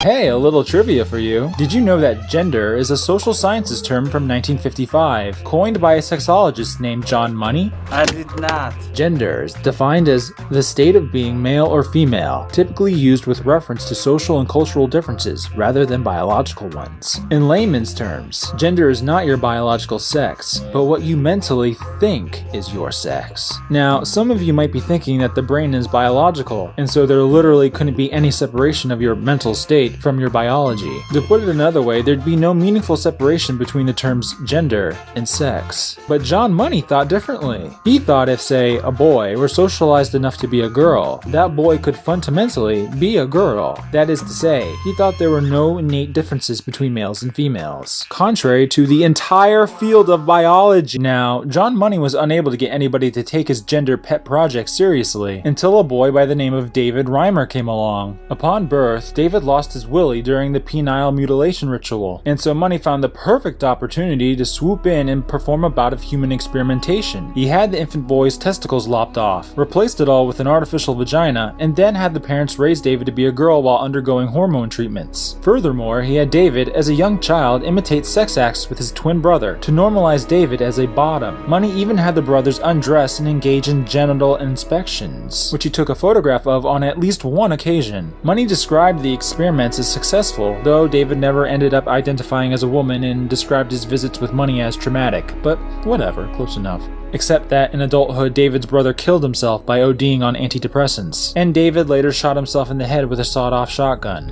Hey, a little trivia for you. Did you know that gender is a social sciences term from 1955, coined by a sexologist named John Money? I did not. Gender is defined as the state of being male or female, typically used with reference to social and cultural differences rather than biological ones. In layman's terms, gender is not your biological sex, but what you mentally think is your sex. Now, some of you might be thinking that the brain is biological, and so there literally couldn't be any separation of your mental state from your biology. To put it another way, there'd be no meaningful separation between the terms gender and sex. But John Money thought differently. He thought if, say, a boy were socialized enough to be a girl, that boy could fundamentally be a girl. That is to say, he thought there were no innate differences between males and females, contrary to the entire field of biology. Now, John Money was unable to get anybody to take his gender pet project seriously until a boy by the name of David Reimer came along. Upon birth, David lost his willy during the penile mutilation ritual, and so Money found the perfect opportunity to swoop in and perform a bout of human experimentation. He had the infant boy's testicles lopped off, replaced it all with an artificial vagina, and then had the parents raise David to be a girl while undergoing hormone treatments. Furthermore, he had David, as a young child, imitate sex acts with his twin brother to normalize David as a bottom. Money even had the brothers undress and engage in genital inspections, which he took a photograph of on at least one occasion. Money described the experiments as successful, though David never ended up identifying as a woman and described his visits with Money as traumatic. But whatever, close enough. Except that in adulthood, David's brother killed himself by ODing on antidepressants, and David later shot himself in the head with a sawed-off shotgun.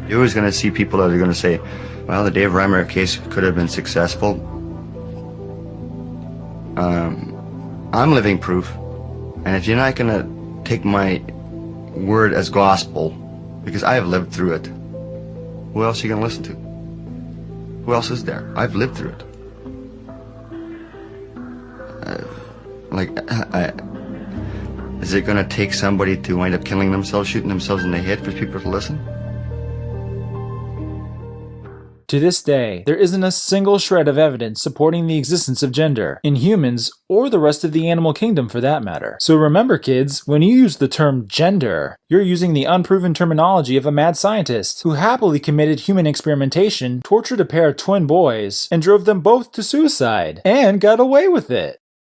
You're always going to see people that are going to say, well, the Dave Reimer case could have been successful. I'm living proof, and if you're not going to take my word as gospel, because I have lived through it, who else are you going to listen to? Who else is there? I've lived through it. Is it going to take somebody to wind up killing themselves, shooting themselves in the head for people to listen? To this day, there isn't a single shred of evidence supporting the existence of gender, in humans or the rest of the animal kingdom for that matter. So remember kids, when you use the term gender, you're using the unproven terminology of a mad scientist who happily committed human experimentation, tortured a pair of twin boys, and drove them both to suicide, and got away with it.